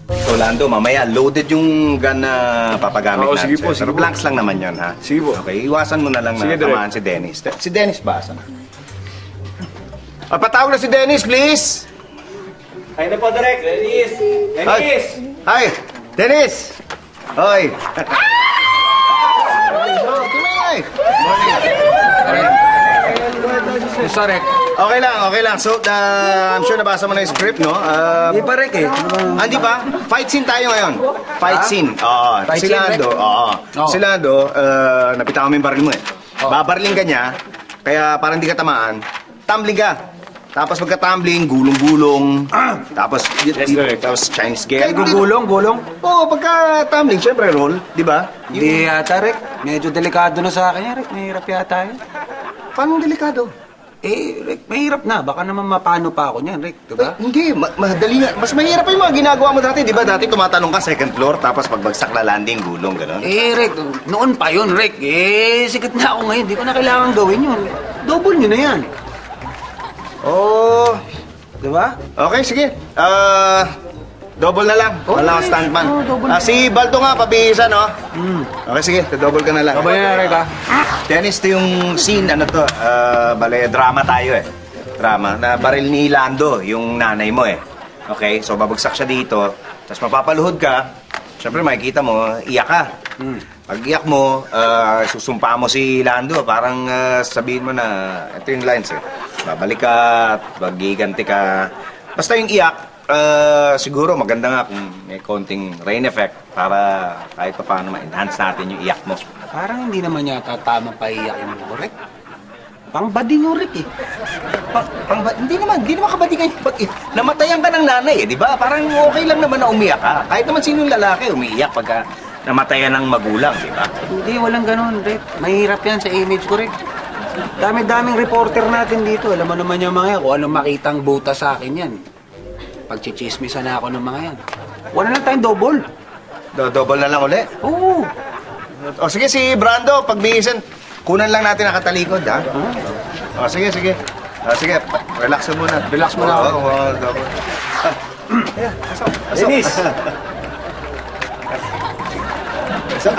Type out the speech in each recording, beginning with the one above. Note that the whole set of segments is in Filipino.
So, Lando, mamaya, loaded yung gun na papagamit natin. Sige po, sige Pero po. blanks lang naman yun, ha? Sige po. Okay, iwasan mo na lang na Sige, Direk. tamaan si Dennis. Si Dennis ba? Saan? Patawag na si Dennis, please! Ay na po, Direk. Dennis! Dennis! Hi! Dennis! Hoy! Sorry. Okay lang. So, I'm sure nabasa mo na yung script, no? Hindi pa, Rek, eh. Hindi pa? Fight scene tayo ngayon. Fight scene. Oo. Fight Si scene, Lando, Rek? oo. Oo. Si Lando, napita kami yung baril mo eh. Babarling ka niya, kaya parang hindi ka tamaan. Tumbling ka. Tapos pagka-tumbling, gulong-gulong. Tapos, tapos Chinese scale. Gulong. Oo, pagka-tumbling, syempre roll, di ba? Hindi yata, Rek. Medyo delikado na sa akin yan, Rek. Mahirap yata yan. Paano delikado? Rek, mahirap na. Baka naman mapano pa ako niyan, Rek. Diba? Hindi, madali nga. Mas mahirap pa yung mga ginagawa mo dati, di ba? Dati tumatanong ka second floor, tapos pagbagsak na landing, gulong, gano'n. Rek, noon pa yun, Rek. Sikat na ako ngayon. Di ko na kailangan gawin yun. Double nyo na yan. Oh, Diba? okay, sige. Double na lang. Wala akong stuntman. double. Si Balto nga, pabihisan, no? Okay, sige. Double ka na lang. Double na, Rek, ha? Dennis, ito yung scene, bale, drama tayo eh. Drama. Na baril ni Lando, yung nanay mo eh. Okay, so babagsak siya dito, tapos mapapaluhod ka, syempre makikita mo, iyak ka. Pag iyak mo, susumpa mo si Lando, parang sabihin mo na, ito yung lines eh. Babalik ka, magiganti ka. Basta yung iyak, siguro maganda nga kung may konting rain effect para kahit pa paano ma-enhance natin yung iyak mo. Parang hindi naman yata tamang paiyakin mo, Rek. Pang bading yung Rek, eh. Hindi naman kabati kayo. Namatayan ka ng nanay eh, di ba? Parang okay lang naman na umiyak ka. Kahit naman sinong lalaki umiiyak pagka namatayan ng magulang, di ba? Hindi, walang ganun, Rek. Mahirap yan sa image ko, Rek. Dami-daming reporter natin dito. Alam mo naman yung mga yan, kung anong makitang buta sa akin yan. Pagchichismisan na ako ng mga yan. Wala na tayong double. Double na lang uli. Oo. O sige, si Brando, pagbihisan, kunan lang natin ang katalikod, ha? O sige. Sige, relax mo muna. Relax mo na ako. Double. Dennis! So,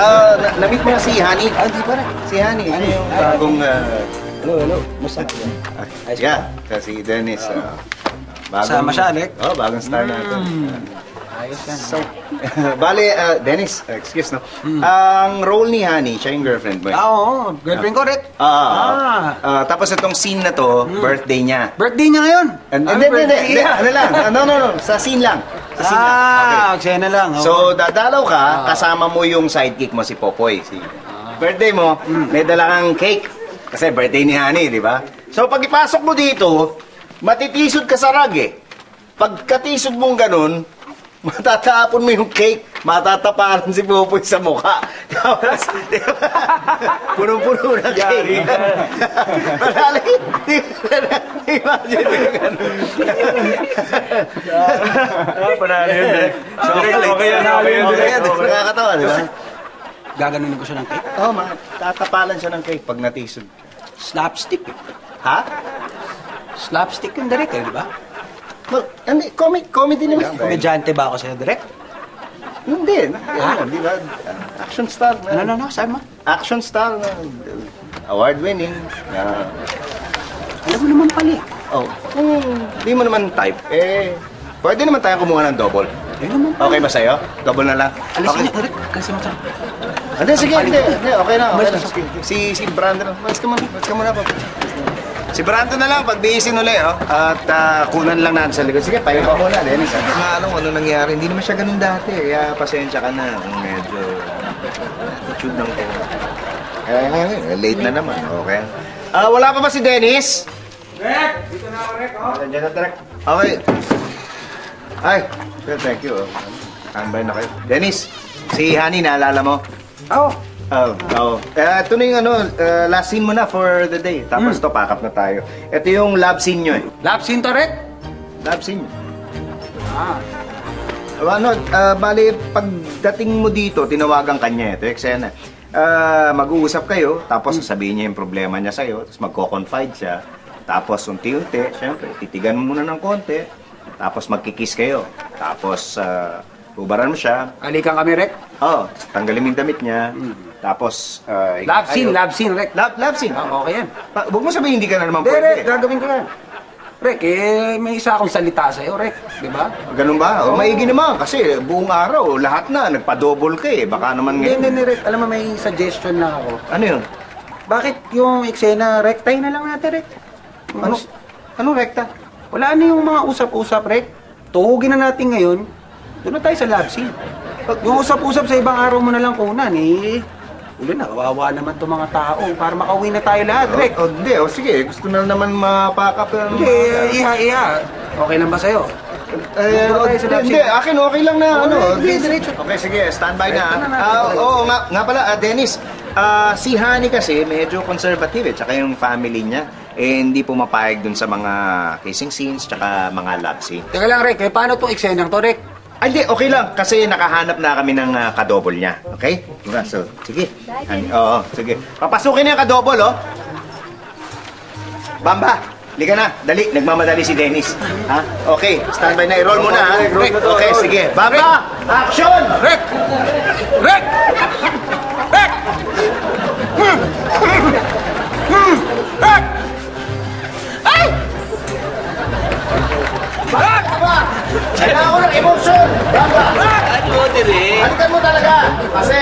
na-meet mo na si Honey? Hindi pa rin. Si Honey, ano yung bagong... Hello. Musta ka? Yeah, si Dennis. Sama siya, Alec? Oo, bagong star natin. Ayos yan. So, bale, Dennis, excuse no. Ang role ni Honey, siya yung girlfriend mo. Oo. Girlfriend ko, Rek. Tapos itong scene na to, birthday niya. Birthday niya ngayon. Hindi. Ano lang? No. Sa scene lang. Sa scene lang. Eksena lang. Oo. So, dadalaw ka, kasama mo yung sidekick mo, si Popoy. Birthday mo, may dala kang cake. Kasi birthday ni Honey, di ba? So, pag ipasok mo dito, matitisod ka sa rag eh. Pagkatisod mong ganun, matatapon mo yung cake, matataparan si Popoy sa mukha. Tapos, di ba? Punong-puno na cake. Malali, imagine mo yung ganun. Panalo yun, Direk. Okay yan. Nakakatawa, di ba? Gaganunin ko siya ng cake. Oo, tatapalan siya ng cake pag natisod. Slapstick. Ha? Slapstick yung direct, di ba? Well, hindi, comedy naman. Komedyante ba ako sa'yo, direct? Hindi. Di ba? Action star. Ano, sabi mo? Action star. Award-winning. Alam mo naman pala eh. Hindi mo naman type. Pwede naman tayo kumuha ng double. Okay ba sa'yo? Double na lang? Alisin niya, direct. Kasi mo sa'yo. Hindi, sige. Hindi, okay na. Si Brandon. Mas ka muna. Si Brandon na lang, pagbihisin uli, oh. At kunan lang natin sa likod. Sige, pahinga ka muna, Dennis. Hindi nga alam kung ano nangyari. Hindi naman siya ganun dati. Kaya pasensya ka na kung medyo attitude ng ko. Late na naman, okay? Wala pa ba si Dennis? Direk! Dito na ako, Rek. Nandiyan na, Direk. Okay. Ay, sir, thank you. Tambay na kayo. Dennis, si Honey, naalala mo? Oo. Ito na yung last scene mo na for the day. Tapos to, pack up na tayo. Ito yung love scene nyo eh. Lap scene to, Rek? Love scene. Bali, pagdating mo dito, tinawagan kanya. Ito yung eksena. Mag-uusap kayo, tapos sasabihin niya yung problema niya sa'yo, tapos magko-confide siya. Tapos unti-unti, syempre, titigan mo muna ng konti. Tapos magkikiss kayo. Tapos, hubaran mo siya. Alikan kami, Rek. Tanggalin mo yung damit niya. Tapos, Love scene, Rek. Love scene. Okay yan. Huwag mo sabihin hindi ka na naman Hindi, Rek, pwede. gagawin ko yan. Rek, may isa akong salita sa'yo, Rek. Di ba? Ganun ba? Maigi naman kasi buong araw, lahat na, nagpa-double ka eh. Baka naman ngayon. Hindi, Rek. Alam mo, may suggestion lang ako. Ano yun? Bakit yung eksena, rektahin na lang natin, Rek? Anong rekta? Wala na yung mga usap-usap, Rek. Tuhugin na natin ngayon. Doon na tayo sa love scene. Yung usap-usap sa ibang araw mo na lang kunan, Ulo na, kawawa naman itong mga tao para makauwi na tayo lahat, Rek. Hindi, sige. Gusto na naman mapakap. Hindi, iha. Okay lang ba sa'yo? Hindi, akin okay lang na Hindi, diretso. Okay, sige, standby na. Ito na natin. Oo, nga pala, Dennis. Si Honey kasi medyo conservative tsaka yung family niya hindi pumapayag dun sa mga kissing scenes tsaka mga love scene. Teka lang, Rek. Paano itong eksenang to, Rek? Ay, hindi, okay lang kasi nakahanap na kami ng kadobol niya. Okay? Diba? So, sige. Oo, sige. Papasukin na yung kadobol, oh. Bamba, liga na. Dali, nagmamadali si Dennis. Ha? Okay, standby na. I-roll mo na, ha? Okay, sige. Bamba, action! Rek! Rek! Rek! Rek! Ay! Bamba! Kailangan ko ng emosyon! Bamba! Ano, dire? Halikan mo talaga! Kasi,